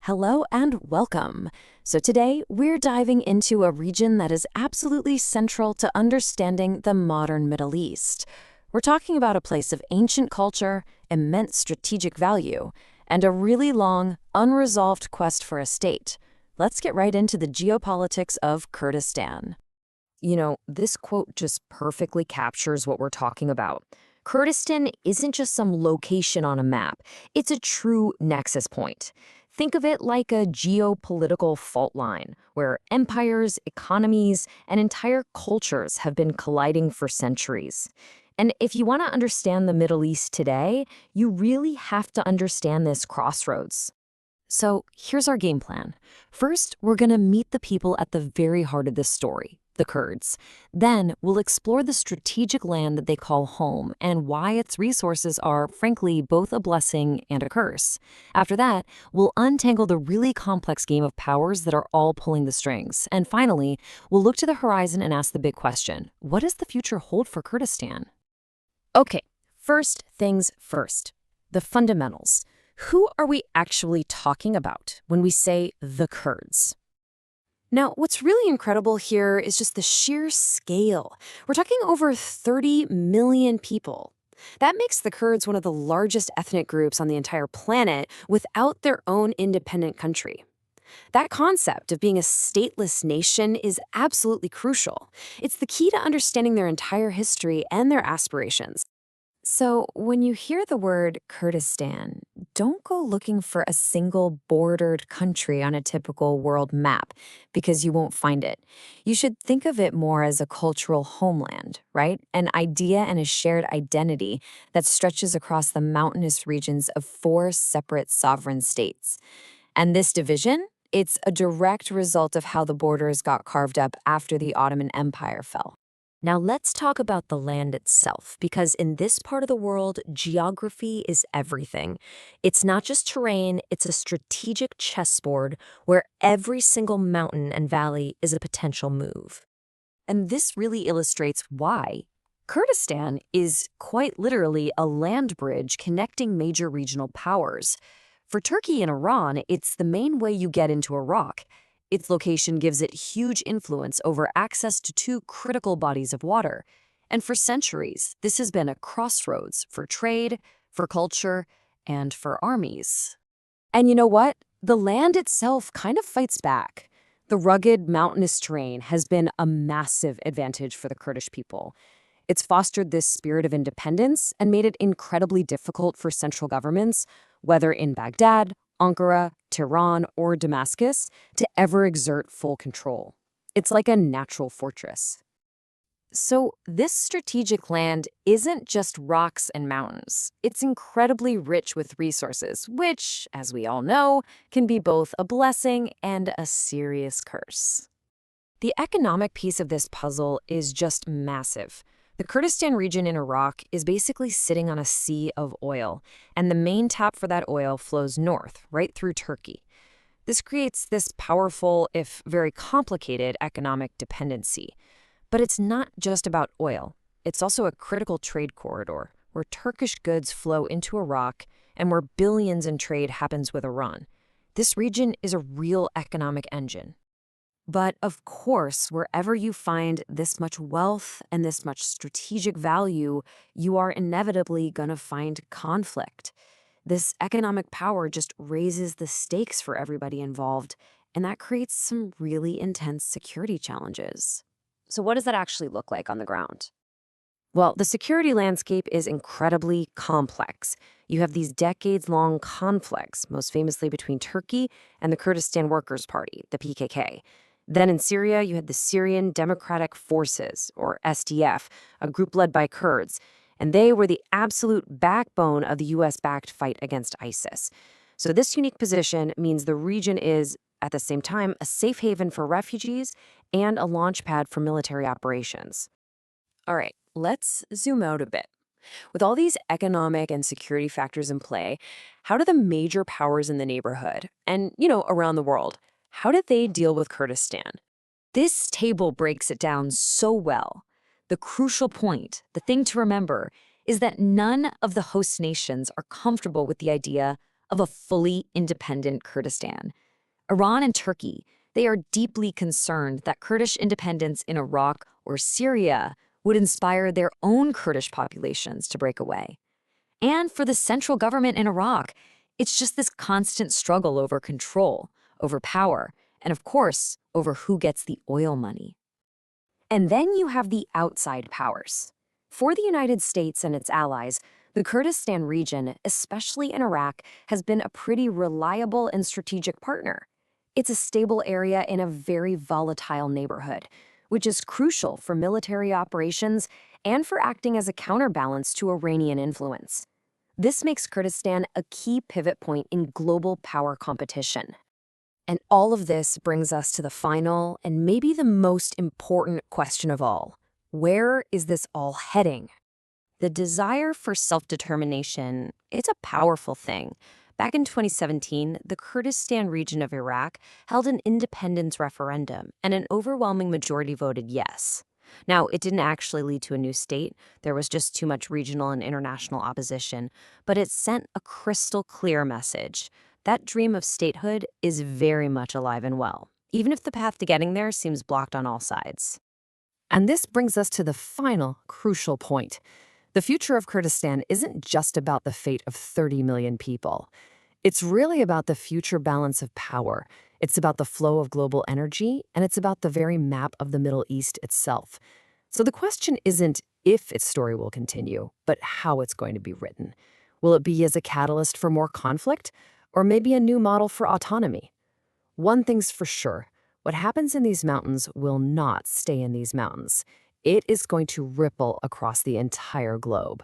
Hello and welcome. So today we're diving into a region that is absolutely central to understanding the modern Middle East. We're talking about a place of ancient culture, immense strategic value, and a really long, unresolved quest for a state. Let's get right into the geopolitics of Kurdistan. This quote just perfectly captures what we're talking about. Kurdistan isn't just some location on a map, it's a true nexus point. Think of it like a geopolitical fault line, where empires, economies, and entire cultures have been colliding for centuries. And if you want to understand the Middle East today, you really have to understand this crossroads. So here's our game plan. First, we're going to meet the people at the very heart of this story, the Kurds. Then we'll explore the strategic land that they call home and why its resources are, frankly, both a blessing and a curse. After that, we'll untangle the really complex game of powers that are all pulling the strings. And finally, we'll look to the horizon and ask the big question: what does the future hold for Kurdistan? Okay, first things first, the fundamentals. Who are we actually talking about when we say the Kurds? Now, what's really incredible here is just the sheer scale. We're talking over 30 million people. That makes the Kurds one of the largest ethnic groups on the entire planet without their own independent country. That concept of being a stateless nation is absolutely crucial. It's the key to understanding their entire history and their aspirations. So, when you hear the word Kurdistan, don't go looking for a single bordered country on a typical world map, because you won't find it. You should think of it more as a cultural homeland, right? An idea and a shared identity that stretches across the mountainous regions of four separate sovereign states. And this division, it's a direct result of how the borders got carved up after the Ottoman Empire fell. Now let's talk about the land itself, because in this part of the world, geography is everything. It's not just terrain, it's a strategic chessboard where every single mountain and valley is a potential move. And this really illustrates why. Kurdistan is quite literally a land bridge connecting major regional powers. For Turkey and Iran, it's the main way you get into Iraq. Its location gives it huge influence over access to two critical bodies of water. And for centuries, this has been a crossroads for trade, for culture, and for armies. And you know what? The land itself kind of fights back. The rugged, mountainous terrain has been a massive advantage for the Kurdish people. It's fostered this spirit of independence and made it incredibly difficult for central governments, whether in Baghdad, Ankara, Tehran, or Damascus, to ever exert full control. It's like a natural fortress. So this strategic land isn't just rocks and mountains. It's incredibly rich with resources, which, as we all know, can be both a blessing and a serious curse. The economic piece of this puzzle is just massive. The Kurdistan region in Iraq is basically sitting on a sea of oil, and the main tap for that oil flows north, right through Turkey. This creates this powerful, if very complicated, economic dependency. But it's not just about oil. It's also a critical trade corridor, where Turkish goods flow into Iraq and where billions in trade happens with Iran. This region is a real economic engine. But of course, wherever you find this much wealth and this much strategic value, you are inevitably going to find conflict. This economic power just raises the stakes for everybody involved, and that creates some really intense security challenges. So what does that actually look like on the ground? Well, the security landscape is incredibly complex. You have these decades-long conflicts, most famously between Turkey and the Kurdistan Workers' Party, the PKK. Then in Syria, you had the Syrian Democratic Forces, or SDF, a group led by Kurds, and they were the absolute backbone of the US-backed fight against ISIS. So this unique position means the region is, at the same time, a safe haven for refugees and a launch pad for military operations. All right, let's zoom out a bit. With all these economic and security factors in play, how do the major powers in the neighborhood and, around the world, how did they deal with Kurdistan? This table breaks it down so well. The crucial point, the thing to remember, is that none of the host nations are comfortable with the idea of a fully independent Kurdistan. Iran and Turkey, they are deeply concerned that Kurdish independence in Iraq or Syria would inspire their own Kurdish populations to break away. And for the central government in Iraq, it's just this constant struggle over control, over power, and of course, over who gets the oil money. And then you have the outside powers. For the United States and its allies, the Kurdistan region, especially in Iraq, has been a pretty reliable and strategic partner. It's a stable area in a very volatile neighborhood, which is crucial for military operations and for acting as a counterbalance to Iranian influence. This makes Kurdistan a key pivot point in global power competition. And all of this brings us to the final and maybe the most important question of all. Where is this all heading? The desire for self-determination, it's a powerful thing. Back in 2017, the Kurdistan region of Iraq held an independence referendum, and an overwhelming majority voted yes. Now, it didn't actually lead to a new state. There was just too much regional and international opposition, but it sent a crystal clear message. That dream of statehood is very much alive and well, even if the path to getting there seems blocked on all sides. And this brings us to the final crucial point. The future of Kurdistan isn't just about the fate of 30 million people. It's really about the future balance of power. It's about the flow of global energy, and it's about the very map of the Middle East itself. So the question isn't if its story will continue, but how it's going to be written. Will it be as a catalyst for more conflict, or maybe a new model for autonomy? One thing's for sure. What happens in these mountains will not stay in these mountains. It is going to ripple across the entire globe.